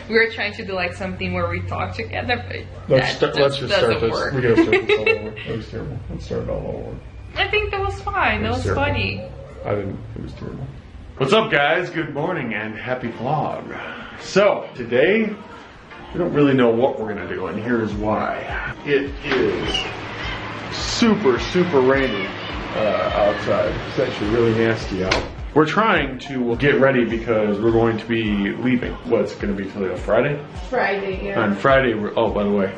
We were trying to do like something where we talk together, but let's just start this. Work. We gotta start this all over. That was terrible. Let's start it all over. I think that was fine. That was funny. I didn't. It was terrible. What's up, guys? Good morning and happy vlog. So today we don't really know what we're gonna do, and here's why. It is super rainy outside. It's actually really nasty out. We're trying to get ready because we're going to be leaving. What's it going to be, Toledo? Friday? Friday, yeah. On Friday, oh, by the way,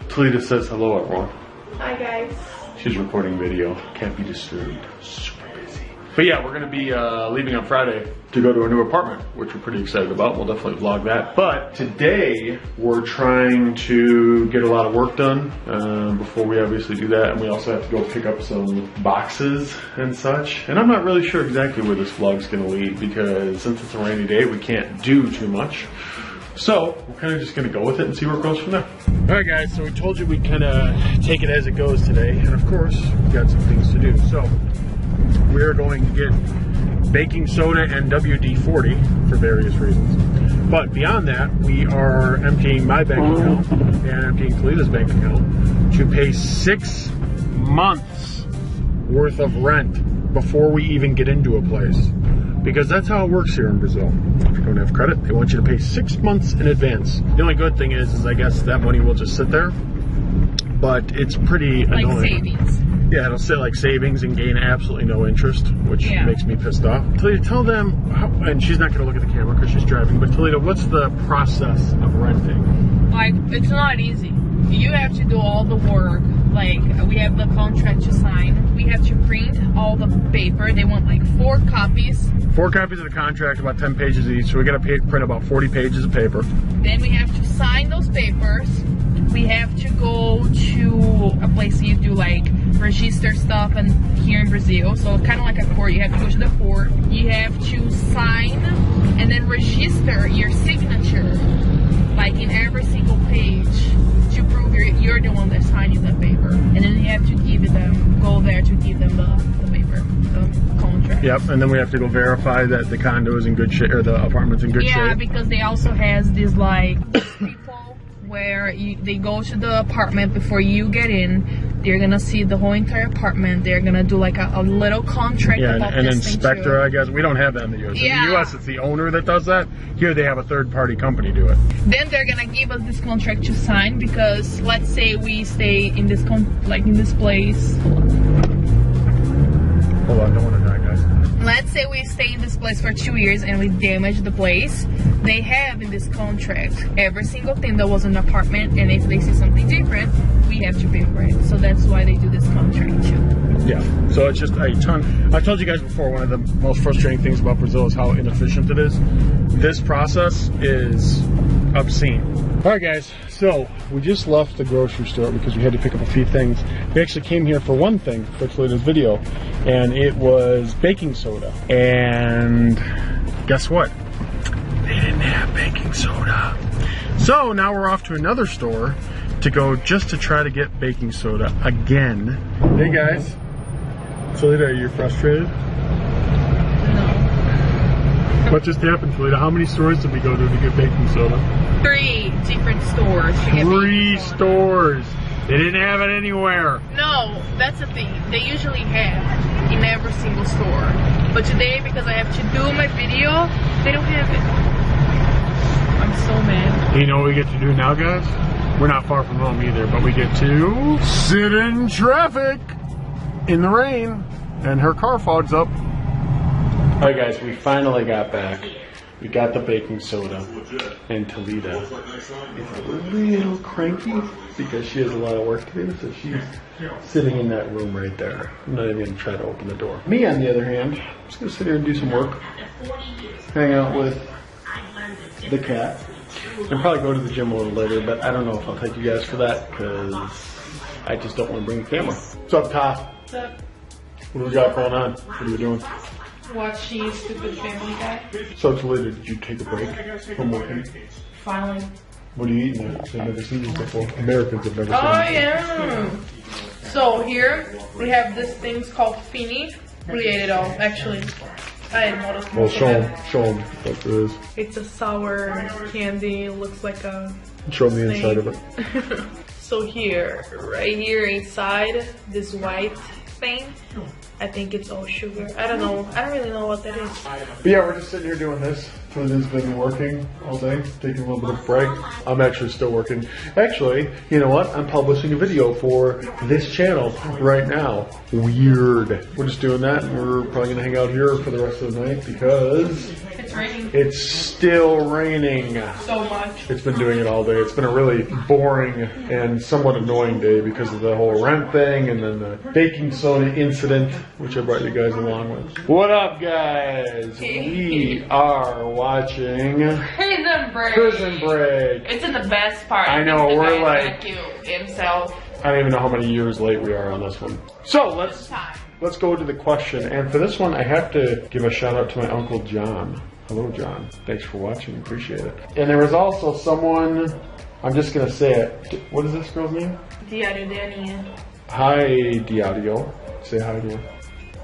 Toledo says hello, everyone. Hi, guys. She's recording video. Can't be disturbed. Super busy. But yeah, we're going to be leaving on Friday to go to a new apartment, which we're pretty excited about. We'll definitely vlog that. But today, we're trying to get a lot of work done before we obviously do that. And we also have to go pick up some boxes and such. And I'm not really sure exactly where this vlog's going to lead because since it's a rainy day, we can't do too much. So we're kind of just going to go with it and see where it goes from there. All right, guys, so we told you we'd kind of take it as it goes today. And of course, we've got some things to do. So we're going to get baking soda and WD-40 for various reasons. But beyond that, we are emptying my bank account and emptying Toledo's bank account to pay 6 months worth of rent before we even get into a place. Because that's how it works here in Brazil. If you don't have credit, they want you to pay 6 months in advance. The only good thing is I guess that money will just sit there. But it's pretty annoying. Like savings. Yeah, it'll sit like savings and gain absolutely no interest, which makes me pissed off. Toledo, tell them, and she's not going to look at the camera because she's driving, but Toledo, what's the process of renting? Like, it's not easy. You have to do all the work. Like, we have the contract to sign. We have to print all the paper. They want like 4 copies. 4 copies of the contract, about 10 pages each, so we got to print about 40 pages of paper. Then we have to sign those papers. We have to go to a place you do like register stuff and here in Brazil. So kind of like a court, you have to go to the court. You have to sign and then register your signature like in every single page to prove you're the one that's signing the paper. And then you have to give them, go there to give them the paper, the contract. Yep, and then we have to go verify that the condo is in good shape, or the apartment's in good shape. Yeah, because they also has this like people where they go to the apartment before you get in. They're gonna see the whole entire apartment. They're gonna do like a little contract. Yeah, about an this inspector, I guess. We don't have that in the U.S. Yeah. In the U.S., it's the owner that does that. Here, they have a third-party company do it. Then they're gonna give us this contract to sign because let's say we stay in this in this place. Hold on, don't want to die, guys. Let's say we stay in this place for 2 years and we damage the place. They have in this contract every single thing that was in the apartment, and if they see something different, we have to pay for it. So that's why they do this contract too. Yeah, so it's just a ton. I've told you guys before, one of the most frustrating things about Brazil is how inefficient it is. This process is obscene. All right, guys, so we just left the grocery store because we had to pick up a few things. We actually came here for one thing for Toledo's video, and it was baking soda. And guess what? They didn't have baking soda. So now we're off to another store to go just to try to get baking soda again. Hey guys, Toledo, are you frustrated? No. What just happened, Toledo? How many stores did we go to get baking soda? 3 different stores. To get 3 stores. They didn't have it anywhere. No, that's the thing. They usually have in every single store. But today, because I have to do my video, they don't have it. I'm so mad. You know what we get to do now, guys? We're not far from home either, but we get to sit in traffic in the rain, and her car fogs up. All right, guys, we finally got back. We got the baking soda, and Toledo is a little cranky because she has a lot of work to do, so she's sitting in that room right there. I'm not even gonna try to open the door. Me, on the other hand, I'm just gonna sit here and do some work, hang out with the cat, and probably go to the gym a little later, but I don't know if I'll take you guys for that because I just don't want to bring the camera. What's up, Top? What's up? What do we got going on? What are you doing? Watching Stupid Family Guy. So, Toledo, did you take a break from working? Finally. What are you eating there? I've never seen these before. Americans have never seen Oh these. yeah. So here we have this things called fini. We ate it all, actually. Well, show them what it is. It's a sour candy. Looks like a Show them the snake. inside of it. So here, right here inside this white thing, I think it's all sugar. I don't know. I don't really know what that is. But yeah, we're just sitting here doing this. Twins has been working all day, taking a little bit of a break. I'm actually still working. Actually, you know what? I'm publishing a video for this channel right now. Weird. We're just doing that, and we're probably gonna hang out here for the rest of the night because It's raining it's still raining. so much. It's been doing it all day. It's been a really boring and somewhat annoying day because of the whole rent thing and then the baking soda incident, which I brought you guys along with. What up, guys? We are watching Prison Break. Prison Break. It's in the best part. I know, The we're guy like- killed himself. I don't even know how many years late we are on this one. So let's go to the question. And for this one, I have to give a shout out to my Uncle John. Hello, John. Thanks for watching. Appreciate it. And there was also someone, I'm just going to say it. What is this girl's name? Diário de Aninha. Hi, Diadio. Say hi to her.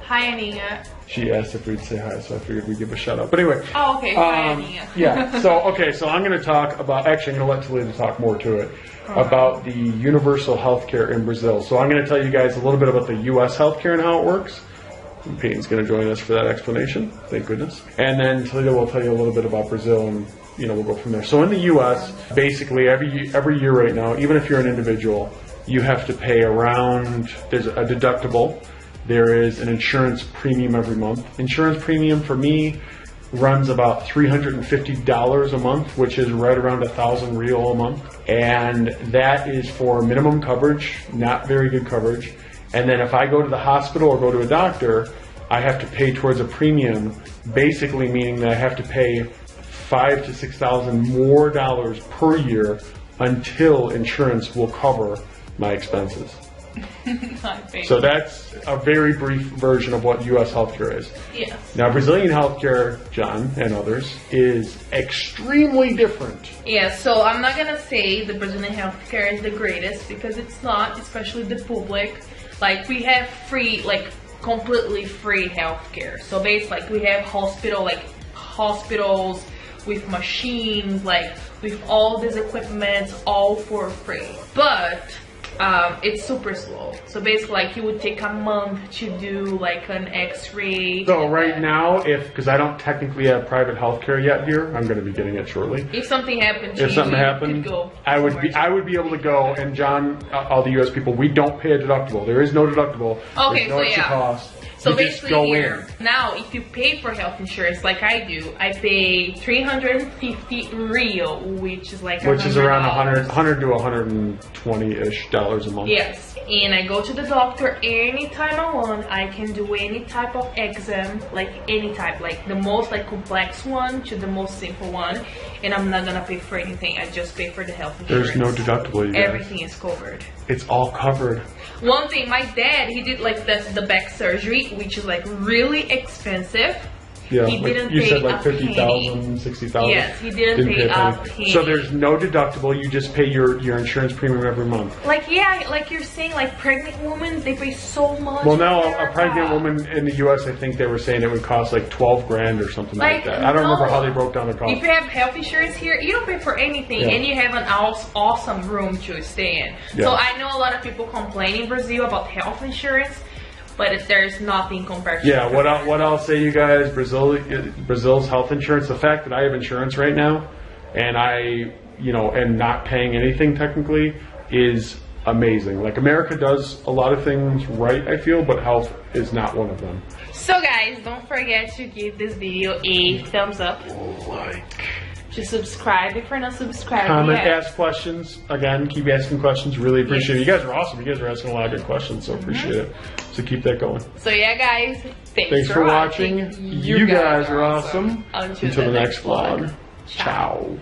Hi, Aninha. She asked if we'd say hi, so I figured we'd give a shout out. But anyway. Oh, okay. Hi, Aninha. Yeah, so I'm going to talk about, actually I'm going to let Talita talk more to it, about the universal healthcare in Brazil. So I'm going to tell you guys a little bit about the U.S. healthcare and how it works. And Peyton's going to join us for that explanation, thank goodness. And then Talita will tell you a little bit about Brazil, and we'll go from there. So in the U.S., basically every year right now, even if you're an individual, you have to pay around, there's a deductible, there is an insurance premium every month. Insurance premium for me runs about $350 a month, which is right around 1,000 real a month. And that is for minimum coverage, not very good coverage. And then if I go to the hospital or go to a doctor, I have to pay towards a premium, basically meaning that I have to pay $5,000 to $6,000 more dollars per year until insurance will cover my expenses. So that's a very brief version of what U.S. healthcare is. Yes. Now, Brazilian healthcare, John and others, is extremely different. Yeah, so I'm not gonna say the Brazilian healthcare is the greatest because it's not, especially the public. Like, we have free, like, completely free healthcare. So basically, like, we have hospitals with machines, like, with all these equipment, all for free. But it's super slow. So basically, like, it would take a month to do like an X-ray. So right now, because I don't technically have private healthcare yet here, I'm going to be getting it shortly. If something happened to If something happened, I would be able to go. And John, all the U.S. people, we don't pay a deductible. There is no deductible. Okay, There's no extra cost. So you basically, just go here, in. now if you pay for health insurance like I do, I pay 350 real, which is like which is around $100 100 to 120-ish dollars a month. Yes, and I go to the doctor anytime I want. I can do any type of exam, like any type, like the most like complex one to the most simple one, and I'm not gonna pay for anything. I just pay for the health insurance. There's no deductible, you guys. Everything is covered. It's all covered. One thing, my dad, he did like the back surgery, which is like really expensive. Yeah, He didn't you pay said like a 50,000, penny. 60,000. Yes, he didn't pay a penny. So there's no deductible. You just pay your insurance premium every month. Like, yeah, like you're saying, like pregnant women, they pay so much. Well, now in a America. pregnant woman in the U.S., I think they were saying it would cost like 12 grand or something like that. I don't remember how they broke down the cost. If you have health insurance here, you don't pay for anything, and you have an awesome room to stay in. Yeah. So I know a lot of people complain in Brazil about health insurance, but there's nothing compared to what I'll say, you guys, Brazil's health insurance, the fact that I have insurance right now and I and not paying anything technically is amazing. Like, America does a lot of things right, I feel, but health is not one of them. So guys, don't forget to give this video a thumbs up, to subscribe if you're not subscribed Comment, yet. ask questions. Again, keep asking questions. Really appreciate it. You guys are awesome. You guys are asking a lot of good questions, so appreciate it. So keep that going. So yeah, guys, thanks for watching. You guys are awesome. Until the next vlog. Ciao.